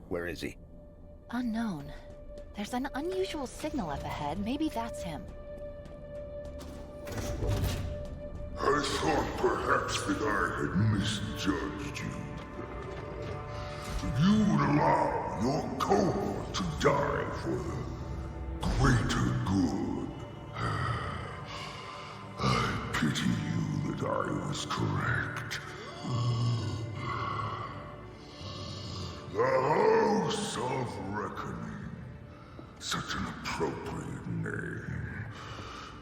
Where is he? Unknown. There's an unusual signal up ahead. Maybe that's him. I thought perhaps that I had misjudged you. You would allow your cohort to die for the greater good. I pity you that I was correct. The House of Reckoning. Such an appropriate name.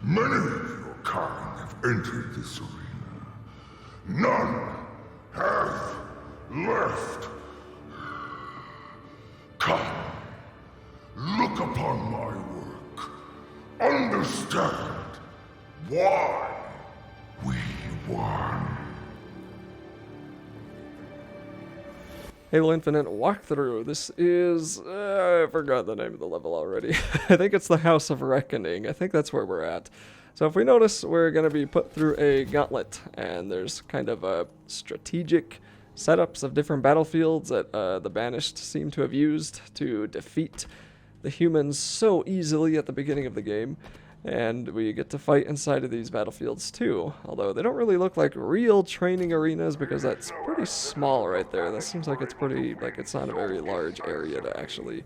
Many of your kind have entered this arena. None have left. Come, look upon my work. Understand why we won. Halo Infinite walkthrough. This is... I forgot the name of the level already. I think it's the House of Reckoning. I think that's where we're at. So if we notice, we're going to be put through a gauntlet, and there's kind of a strategic setups of different battlefields that the Banished seem to have used to defeat the humans so easily at the beginning of the game. And we get to fight inside of these battlefields too, although they don't really look like real training arenas because that's pretty small right there. That seems like it's pretty, like it's not a very large area to actually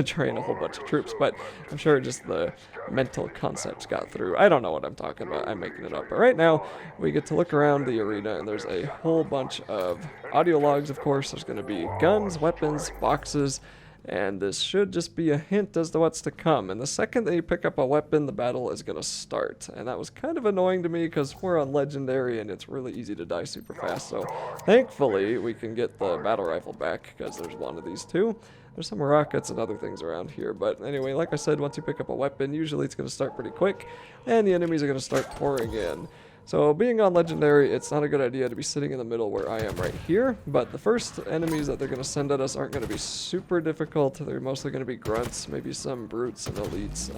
train a whole bunch of troops, but I'm sure just the mental concepts got through. I don't know what I'm talking about, I'm making it up. But right now, we get to look around the arena and there's a whole bunch of audio logs, of course. There's going to be guns, weapons, boxes, and this should just be a hint as to what's to come. And the second that you pick up a weapon, the battle is going to start. And that was kind of annoying to me because we're on Legendary and it's really easy to die super fast. So thankfully, we can get the battle rifle back because there's one of these two. There's some rockets and other things around here. But anyway, like I said, once you pick up a weapon, usually it's going to start pretty quick. And the enemies are going to start pouring in. So being on Legendary, it's not a good idea to be sitting in the middle where I am right here, but the first enemies that they're going to send at us aren't going to be super difficult. They're mostly going to be grunts, maybe some brutes and elites.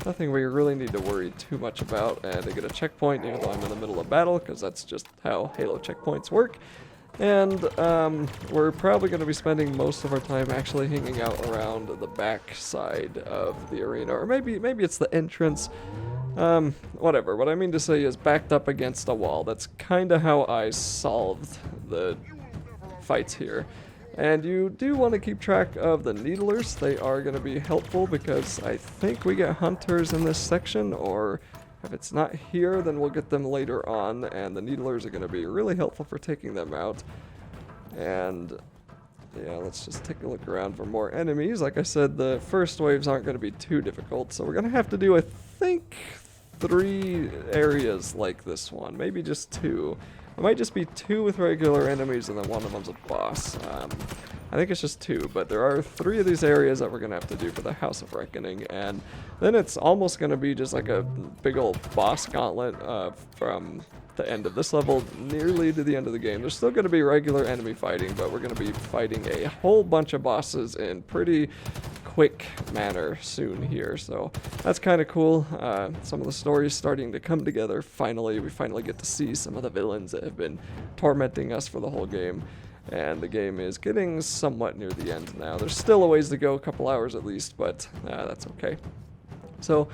Nothing we really need to worry too much about, and they get a checkpoint even though I'm in the middle of battle, because that's just how Halo checkpoints work. And we're probably going to be spending most of our time actually hanging out around the back side of the arena, or maybe it's the entrance. Whatever. What I mean to say is backed up against a wall. That's kind of how I solved the fights here. And you do want to keep track of the needlers. They are going to be helpful because I think we get hunters in this section, or if it's not here, then we'll get them later on, and the needlers are going to be really helpful for taking them out. And yeah, let's just take a look around for more enemies. Like I said, the first waves aren't going to be too difficult, so we're going to have to do, I think, 3 areas like this one, maybe just 2. It might just be 2 with regular enemies and then one of them's a boss. I think it's just 2, but there are 3 of these areas that we're going to have to do for the House of Reckoning, and then it's almost going to be just like a big old boss gauntlet from the end of this level nearly to the end of the game. There's still going to be regular enemy fighting, but we're going to be fighting a whole bunch of bosses in pretty quick manner soon here, so that's kind of cool. Some of the stories starting to come together. Finally, we finally get to see some of the villains that have been tormenting us for the whole game, and the game is getting somewhat near the end now. There's still a ways to go, a couple hours at least, but that's okay. So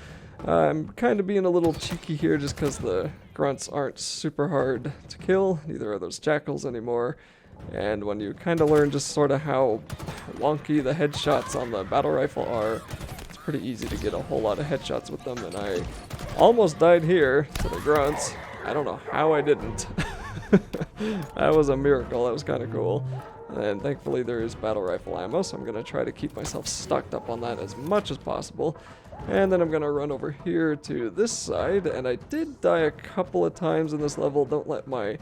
I'm kind of being a little cheeky here just because the grunts aren't super hard to kill, neither are those jackals anymore. And when you kind of learn just sort of how wonky the headshots on the battle rifle are, it's pretty easy to get a whole lot of headshots with them, and I almost died here to the grunts. I don't know how I didn't. That was a miracle. That was kind of cool. And thankfully there is battle rifle ammo, so I'm going to try to keep myself stocked up on that as much as possible. And then I'm going to run over here to this side, and I did die a couple of times in this level. Don't let my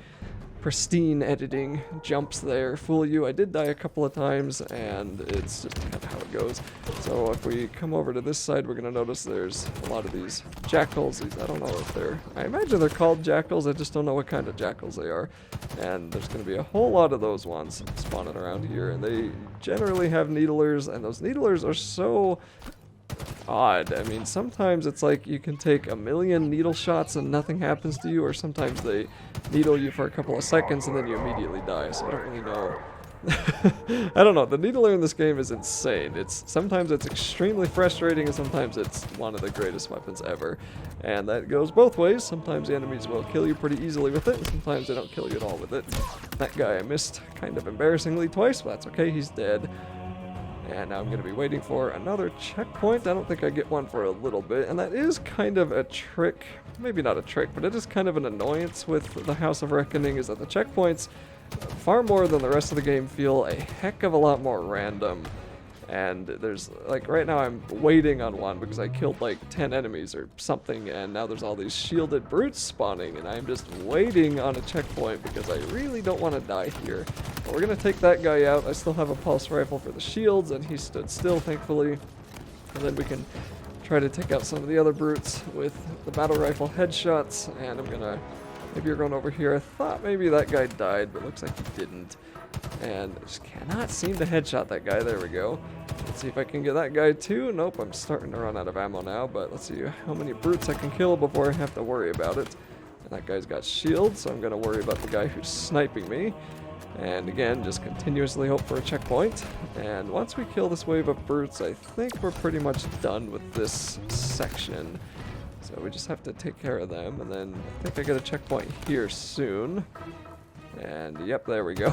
pristine editing jumps there fool you. I did die a couple of times, and it's just kind of how it goes. So if we come over to this side, we're going to notice there's a lot of these jackals. I don't know if I imagine they're called jackals. I just don't know what kind of jackals they are. And there's going to be a whole lot of those ones spawning around here, and they generally have needlers, and those needlers are so odd. I mean, sometimes it's like you can take a million needle shots and nothing happens to you, or sometimes they needle you for a couple of seconds and then you immediately die. So I don't really know I don't know, the needler in this game is insane. Sometimes it's extremely frustrating, and sometimes it's one of the greatest weapons ever. And that goes both ways. Sometimes the enemies will kill you pretty easily with it, and sometimes they don't kill you at all with it. That guy I missed kind of embarrassingly twice, but that's okay, he's dead. And now I'm going to be waiting for another checkpoint. I don't think I get one for a little bit, and that is kind of a trick. Maybe not a trick, but it is kind of an annoyance with the House of Reckoning, is that the checkpoints, far more than the rest of the game, feel a heck of a lot more random. And there's, like, right now I'm waiting on one because I killed like 10 enemies or something, and now there's all these shielded brutes spawning, and I'm just waiting on a checkpoint because I really don't want to die here. But we're going to take that guy out. I still have a pulse rifle for the shields, and he stood still, thankfully. And then we can try to take out some of the other brutes with the battle rifle headshots, and I'm going to... Maybe you're going over here. I thought maybe that guy died, but looks like he didn't. And I just cannot seem to headshot that guy. There we go. Let's see if I can get that guy too. Nope, I'm starting to run out of ammo now, but let's see how many brutes I can kill before I have to worry about it. And that guy's got shields, so I'm going to worry about the guy who's sniping me. And again, just continuously hope for a checkpoint. And once we kill this wave of brutes, I think we're pretty much done with this section. So we just have to take care of them, and then I think I get a checkpoint here soon. And yep, there we go.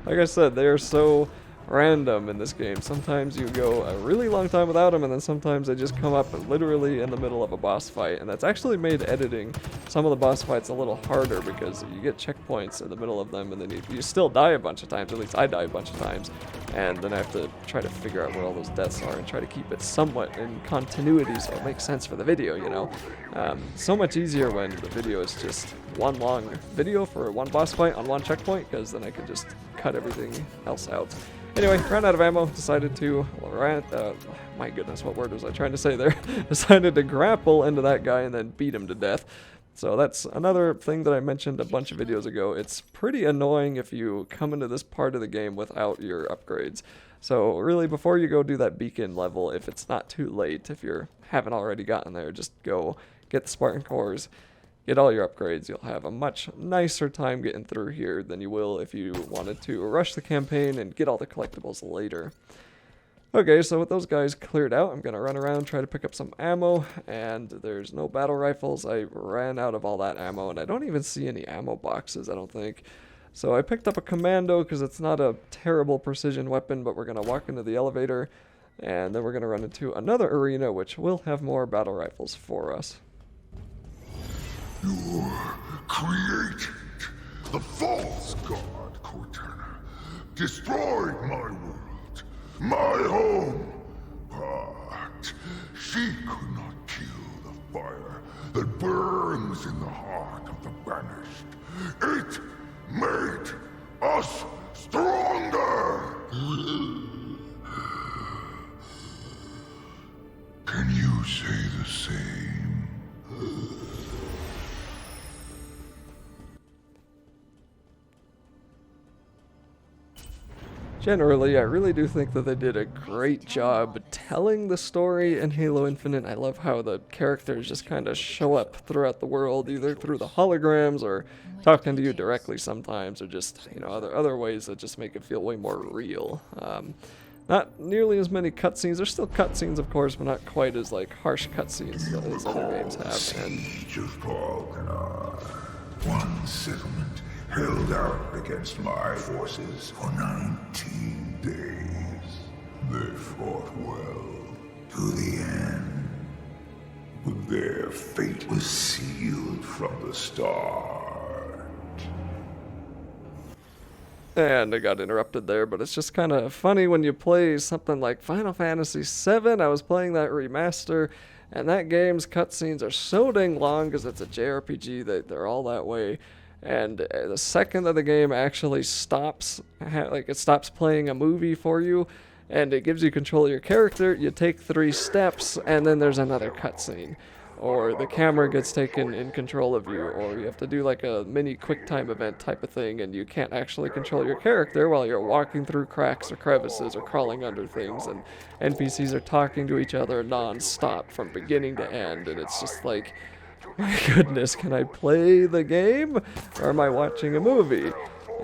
Like I said, they are so random in this game. Sometimes you go a really long time without them, and then sometimes they just come up literally in the middle of a boss fight. And that's actually made editing some of the boss fights a little harder because you get checkpoints in the middle of them, and then you still die a bunch of times. At least I die a bunch of times. And then I have to try to figure out where all those deaths are and try to keep it somewhat in continuity so it makes sense for the video, you know. So much easier when the video is just one long video for one boss fight on one checkpoint, because then I can just cut everything else out. Anyway, ran out of ammo, decided to, my goodness, what word was I trying to say there? Decided to grapple into that guy and then beat him to death. So that's another thing that I mentioned a bunch of videos ago. It's pretty annoying if you come into this part of the game without your upgrades. So really, before you go do that beacon level, if it's not too late, if you haven't already gotten there, just go get the Spartan cores, get all your upgrades. You'll have a much nicer time getting through here than you will if you wanted to rush the campaign and get all the collectibles later. Okay, so with those guys cleared out, I'm going to run around, try to pick up some ammo, and there's no battle rifles. I ran out of all that ammo, and I don't even see any ammo boxes, I don't think. So I picked up a commando because it's not a terrible precision weapon, but we're going to walk into the elevator, and then we're going to run into another arena, which will have more battle rifles for us. Your created, the false god Cortana, destroyed my world, my home, but she could not kill the fire that burns in the heart of the banished. It made us stronger! Can you say the same? Generally, I really do think that they did a great job telling the story in Halo Infinite. I love how the characters just kind of show up throughout the world, either through the holograms or talking to you directly sometimes, or just, you know, other ways that just make it feel way more real. Not nearly as many cutscenes. There's still cutscenes, of course, but not quite as like harsh cutscenes as other games have. Siege of Falconar. One settlement held out against my forces for 19 days. They fought well to the end, but their fate was sealed from the start. And I got interrupted there, but it's just kind of funny when you play something like Final Fantasy VII. I was playing that remaster, and that game's cutscenes are so dang long because it's a JRPG. They're all that way. And the second that the game actually stops, it stops playing a movie for you, and it gives you control of your character, you take 3 steps, and then there's another cutscene. Or the camera gets taken in control of you, or you have to do like a mini QuickTime event type of thing, and you can't actually control your character while you're walking through cracks or crevices or crawling under things, and NPCs are talking to each other non-stop from beginning to end, and it's just like, my goodness, can I play the game, or am I watching a movie?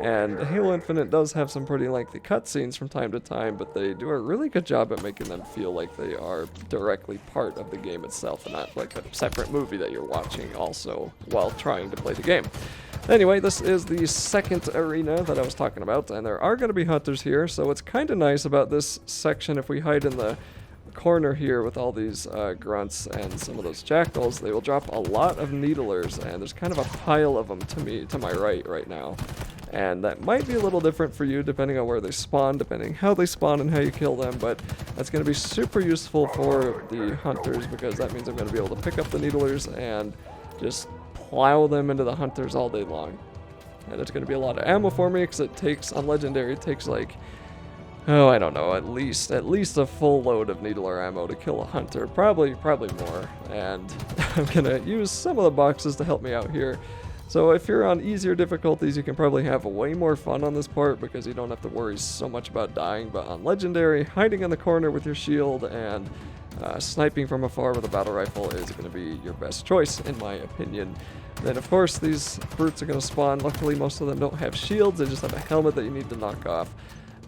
And Halo Infinite does have some pretty lengthy cutscenes from time to time, but they do a really good job at making them feel like they are directly part of the game itself and not like a separate movie that you're watching also while trying to play the game. Anyway, this is the second arena that I was talking about, and there are going to be hunters here, so what's kind of nice about this section, if we hide in the corner here with all these grunts and some of those jackals, they will drop a lot of needlers, and there's kind of a pile of them to my right now. And that might be a little different for you depending on where they spawn, depending how they spawn and how you kill them, but that's going to be super useful for the hunters because that means I'm going to be able to pick up the needlers and just plow them into the hunters all day long. And it's going to be a lot of ammo for me because it takes, on Legendary, it takes like, oh, I don't know, at least a full load of needler ammo to kill a hunter, probably more. And I'm going to use some of the boxes to help me out here. So if you're on easier difficulties, you can probably have way more fun on this part because you don't have to worry so much about dying. But on Legendary, hiding in the corner with your shield and sniping from afar with a battle rifle is going to be your best choice, in my opinion. Then, of course, these brutes are going to spawn. Luckily, most of them don't have shields. They just have a helmet that you need to knock off.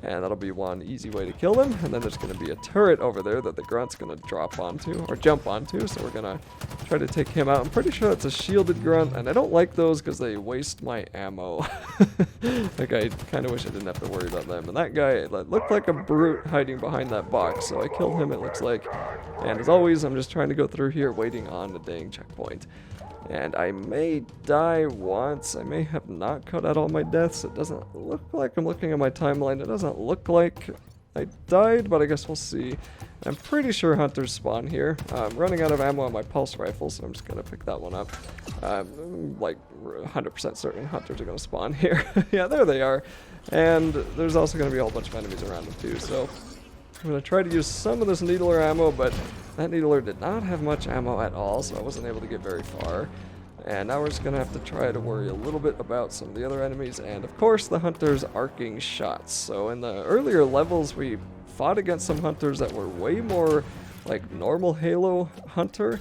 And that'll be one easy way to kill them. And then there's going to be a turret over there that the grunt's going to drop onto, or jump onto. So we're going to try to take him out. I'm pretty sure it's a shielded grunt, and I don't like those because they waste my ammo. Like, I kind of wish I didn't have to worry about them. And that guy looked like a brute hiding behind that box, so I killed him, it looks like. And as always, I'm just trying to go through here waiting on the dang checkpoint. And I may die once. I may have not cut out all my deaths. It doesn't look like, I'm looking at my timeline, it doesn't look like I died, but I guess we'll see. I'm pretty sure hunters spawn here. I'm running out of ammo on my pulse rifle, so I'm just going to pick that one up. I'm like 100% certain hunters are going to spawn here. Yeah, there they are. And there's also going to be a whole bunch of enemies around them too, so I'm going to try to use some of this needler ammo, but that needler did not have much ammo at all, so I wasn't able to get very far. And now we're just going to have to try to worry a little bit about some of the other enemies, and of course the hunters' arcing shots. So in the earlier levels we fought against some hunters that were way more like normal Halo hunter,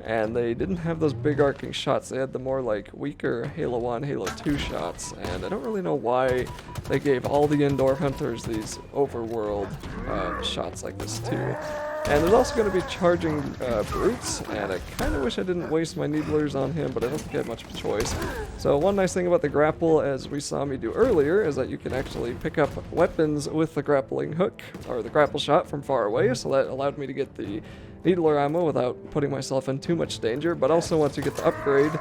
and they didn't have those big arcing shots. They had the more like weaker Halo 1, Halo 2 shots, and I don't really know why they gave all the indoor hunters these overworld shots like this too. And there's also going to be charging brutes, and I kind of wish I didn't waste my needlers on him, but I don't think I have much of a choice. So one nice thing about the grapple, as we saw me do earlier, is that you can actually pick up weapons with the grappling hook, or the grapple shot from far away, so that allowed me to get the needler ammo without putting myself in too much danger. But also once you get the upgrade,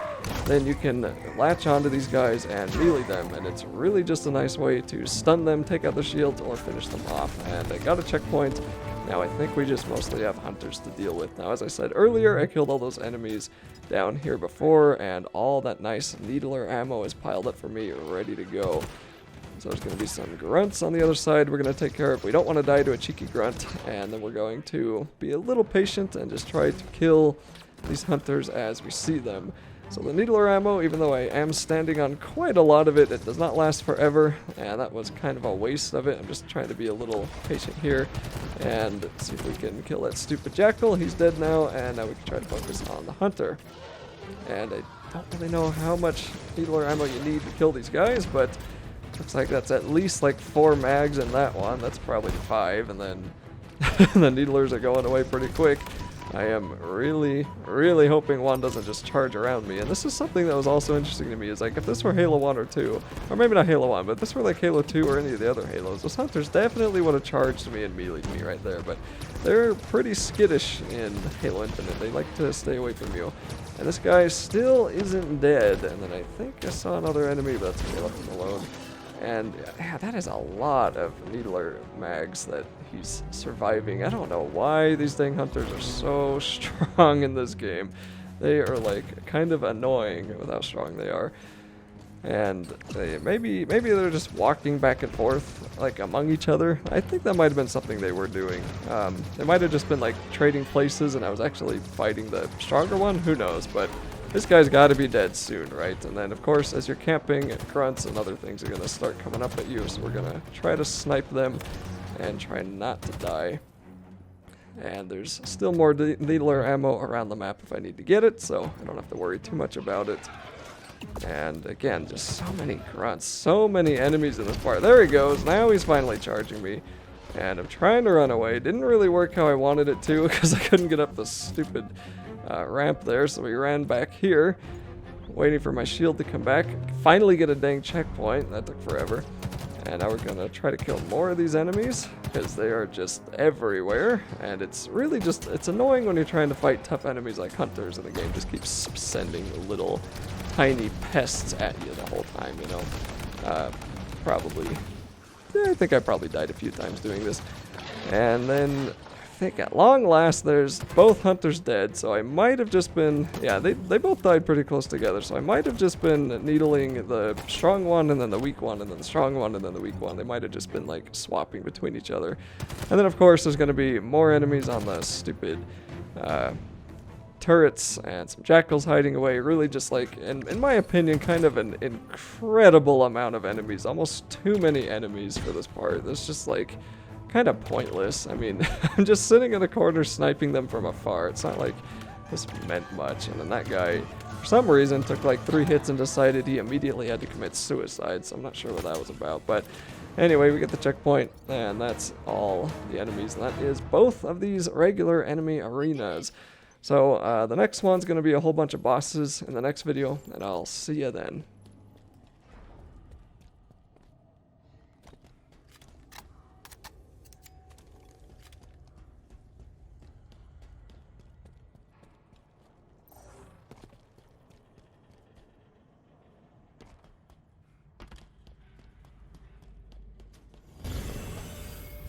then you can latch onto these guys and melee them, and it's really just a nice way to stun them, take out the shields, or finish them off. And I got a checkpoint. Now I think we just mostly have hunters to deal with. Now, as I said earlier, I killed all those enemies down here before, and all that nice needler ammo is piled up for me, ready to go. So there's going to be some grunts on the other side we're going to take care of. We don't want to die to a cheeky grunt, and then we're going to be a little patient and just try to kill these hunters as we see them. So the needler ammo, even though I am standing on quite a lot of it, it does not last forever, and that was kind of a waste of it. I'm just trying to be a little patient here and see if we can kill that stupid jackal. He's dead now, and now we can try to focus on the hunter. And I don't really know how much needler ammo you need to kill these guys, but looks like that's at least like 4 mags in that one. That's probably 5, and then the needlers are going away pretty quick. I am really, really hoping one doesn't just charge around me. And this is something that was also interesting to me, is like if this were Halo 1 or 2, or maybe not Halo 1, but if this were like Halo 2 or any of the other Halos, those hunters definitely would have charged me and melee'd me right there. But they're pretty skittish in Halo Infinite. They like to stay away from you. And this guy still isn't dead. And then I think I saw another enemy, but that's okay, left him alone. And yeah, that is a lot of needler mags that he's surviving. I don't know why these dang hunters are so strong in this game. They are like kind of annoying with how strong they are. And maybe they're just walking back and forth like among each other. I think that might have been something they were doing. They might have just been like trading places and I was actually fighting the stronger one. Who knows? But this guy's got to be dead soon, right? And then, of course, as you're camping, grunts and other things are going to start coming up at you. So we're going to try to snipe them and try not to die. And there's still more needler ammo around the map if I need to get it, so I don't have to worry too much about it. And again, just so many grunts, so many enemies in this part. There he goes. Now he's finally charging me. And I'm trying to run away. Didn't really work how I wanted it to because I couldn't get up the stupid ramp there. So we ran back here, waiting for my shield to come back. Finally get a dang checkpoint. That took forever. And now we're going to try to kill more of these enemies because they are just everywhere. And it's really just, it's annoying when you're trying to fight tough enemies like hunters and the game just keeps sending little tiny pests at you the whole time, you know. I think I probably died a few times doing this. And then I think at long last there's both hunters dead, so I might have just been, yeah, they both died pretty close together, so I might have just been needling the strong one and then the weak one and then the strong one and then the weak one. They might have just been like swapping between each other. And then of course there's going to be more enemies on the stupid turrets and some jackals hiding away. Really just like, in my opinion, kind of an incredible amount of enemies. Almost too many enemies for this part. It's just like kind of pointless. I mean, I'm just sitting in a corner sniping them from afar. It's not like this meant much. And then that guy, for some reason, took like 3 hits and decided he immediately had to commit suicide. So I'm not sure what that was about. But anyway, we get the checkpoint, and that's all the enemies. And that is both of these regular enemy arenas. So the next one's going to be a whole bunch of bosses in the next video, and I'll see you then.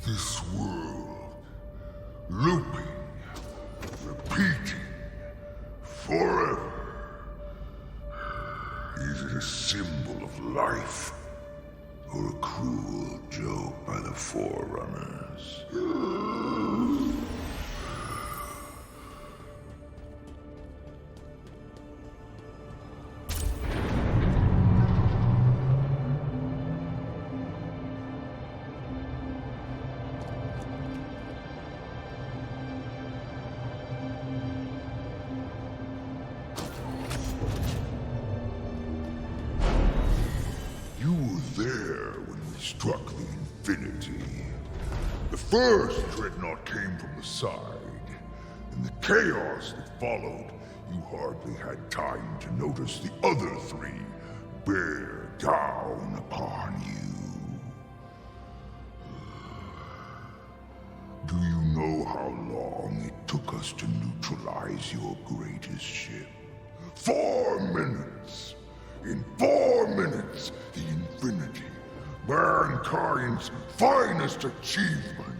This world, looping, repeating, forever. Is it a symbol of life, or a cruel joke by the Forerunners? You were there when we struck the Infinity. The first dreadnought came from the side. In the chaos that followed, you hardly had time to notice the other 3 bear down upon you. Do you know how long it took us to neutralize your greatest ship? 4 minutes! In 4 minutes, the Infinity, mankind's finest achievement,